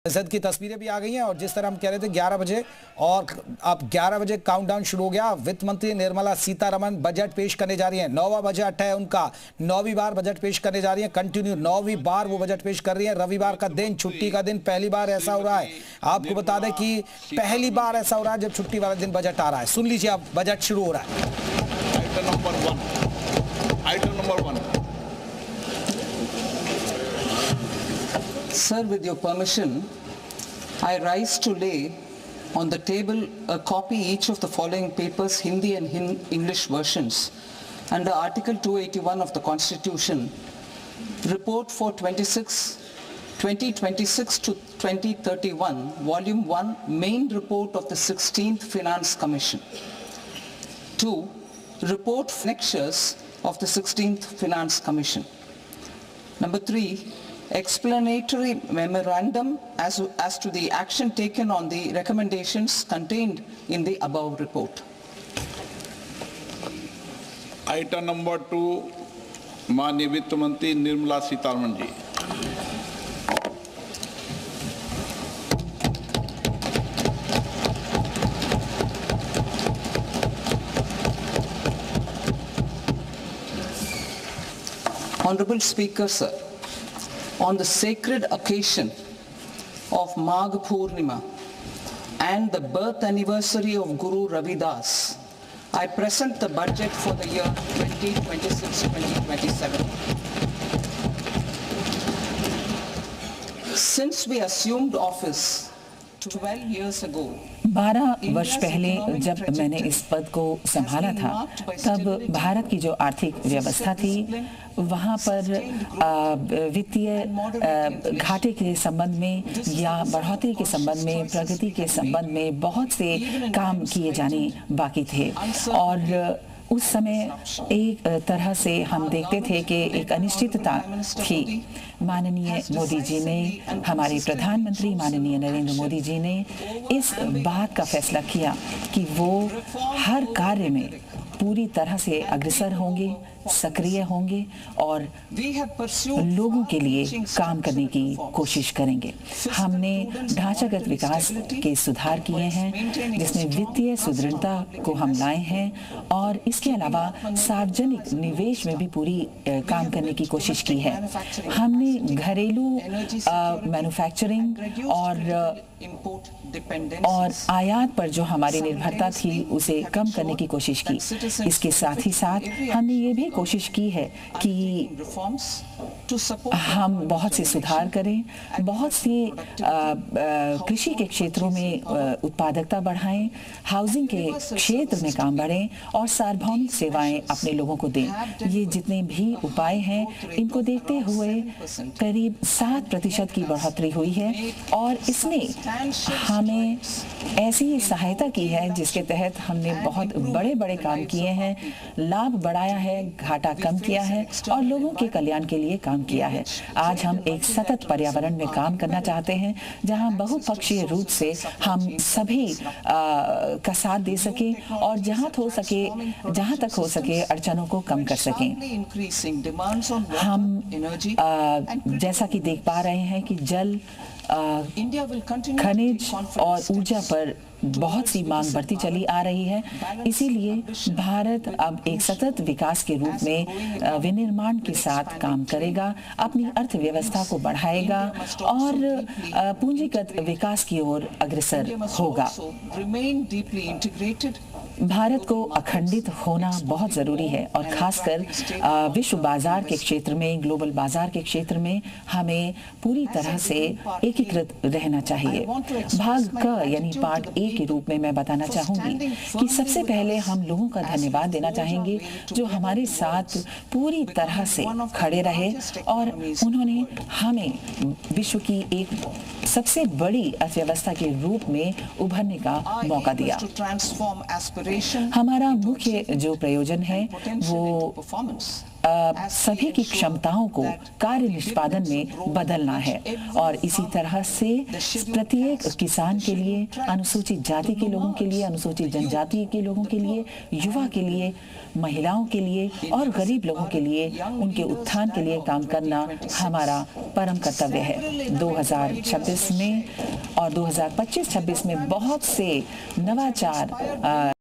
संसद की तस्वीरें भी आ गई हैं और जिस तरह हम कह रहे थे 11 बजे और अब 11 बजे काउंटडाउन शुरू हो गया। वित्त मंत्री निर्मला सीतारमण बजट पेश करने जा रही हैं। 9वां बजट है उनका, 9वीं बार बजट पेश करने जा रही हैं। कंटिन्यू 9वीं बार वो बजट पेश कर रही हैं। रविवार का दिन, छुट्टी का दिन, पहली बार ऐसा हो रहा है। आपको बता दें कि पहली बार ऐसा हो रहा है जब छुट्टी वाला दिन बजट आ रहा है। सुन लीजिए, अब बजट शुरू हो रहा है। Item number one. Sir, with your permission, I rise to lay on the table a copy each of the following papers, Hindi and English versions, under Article 281 of the Constitution. Report for 2026 to 2031, Volume 1, Main Report of the 16th Finance Commission. 2. Report annexures of the 16th Finance Commission. Number 3, explanatory memorandum as to the action taken on the recommendations contained in the above report. Item number 2, माननीय वित्त मंत्री Nirmala Sitharaman ji. Honorable Speaker, sir, on the sacred occasion of Magh Purnima and the birth anniversary of Guru Ravidas, I present the budget for the year 2026-2027. Since we assumed office 12 years ago, 12 वर्ष पहले जब मैंने इस पद को संभाला था, तब भारत की जो आर्थिक व्यवस्था थी वहाँ पर वित्तीय घाटे के संबंध में या बढ़ोतरी के संबंध में, प्रगति के संबंध में बहुत से काम किए जाने बाकी थे। और उस समय एक तरह से हम देखते थे कि एक अनिश्चितता थी। माननीय मोदी जी ने, हमारे प्रधानमंत्री माननीय नरेंद्र मोदी जी ने इस बात का फैसला किया कि वो हर कार्य में पूरी तरह से अग्रसर होंगे, सक्रिय होंगे और लोगों के लिए काम करने की कोशिश करेंगे। हमने ढांचागत विकास के सुधार किए हैं, जिसमें वित्तीय सुदृढ़ता को हम लाए हैं और इसके अलावा सार्वजनिक निवेश में भी पूरी काम करने की कोशिश की है। हमने घरेलू मैन्युफैक्चरिंग और आयात पर जो हमारी निर्भरता थी उसे कम करने की कोशिश की। इसके साथ ही साथ हमने ये भी कोशिश की है कि हम बहुत से सुधार करें, बहुत से कृषि के क्षेत्रों में उत्पादकता बढ़ाएं, हाउसिंग के क्षेत्र में काम बढ़ें और सार्वभौमिक सेवाएं अपने लोगों को दें। ये जितने भी उपाय हैं, इनको देखते हुए करीब 7% की बढ़ोतरी हुई है और इसने हमें ऐसी सहायता की है जिसके तहत हमने बहुत बड़े बड़े काम किए हैं, लाभ बढ़ाया है, घाटा कम किया है और लोगों के कल्याण के लिए काम किया है। आज हम एक सतत पर्यावरण में काम करना चाहते हैं जहां बहुपक्षीय रूप से हम सभी का साथ दे सके और जहां तक हो सके अड़चनों को कम कर सकें। हम जैसा कि देख पा रहे हैं कि जल, खनिज और ऊर्जा पर बहुत सी मांग बढ़ती चली आ रही है। इसीलिए भारत अब एक सतत विकास के रूप में विनिर्माण के साथ काम करेगा, अपनी अर्थव्यवस्था को बढ़ाएगा और पूंजीगत विकास की ओर अग्रसर होगा। भारत को अखंडित होना बहुत ज़रूरी है और खासकर विश्व बाजार के क्षेत्र में, ग्लोबल बाजार के क्षेत्र में हमें पूरी तरह से एकीकृत रहना चाहिए। भाग क यानी पार्ट ए के रूप में मैं बताना चाहूँगी कि सबसे पहले हम लोगों का धन्यवाद देना चाहेंगे जो हमारे साथ पूरी तरह से खड़े रहे और उन्होंने हमें विश्व की एक सबसे बड़ी अर्थव्यवस्था के रूप में उभरने का मौका दिया। हमारा मुख्य जो प्रयोजन है वो सभी की क्षमताओं को कार्य निष्पादन में बदलना है और इसी तरह से प्रत्येक किसान के लिए, अनुसूचित जाति के लोगों के लिए, अनुसूचित जनजाति के लोगों के लिए, युवा के लिए, महिलाओं के लिए और गरीब लोगों के लिए, उनके उत्थान के लिए काम करना हमारा परम कर्तव्य है। 2026 में और 2025-26 में बहुत से नवाचार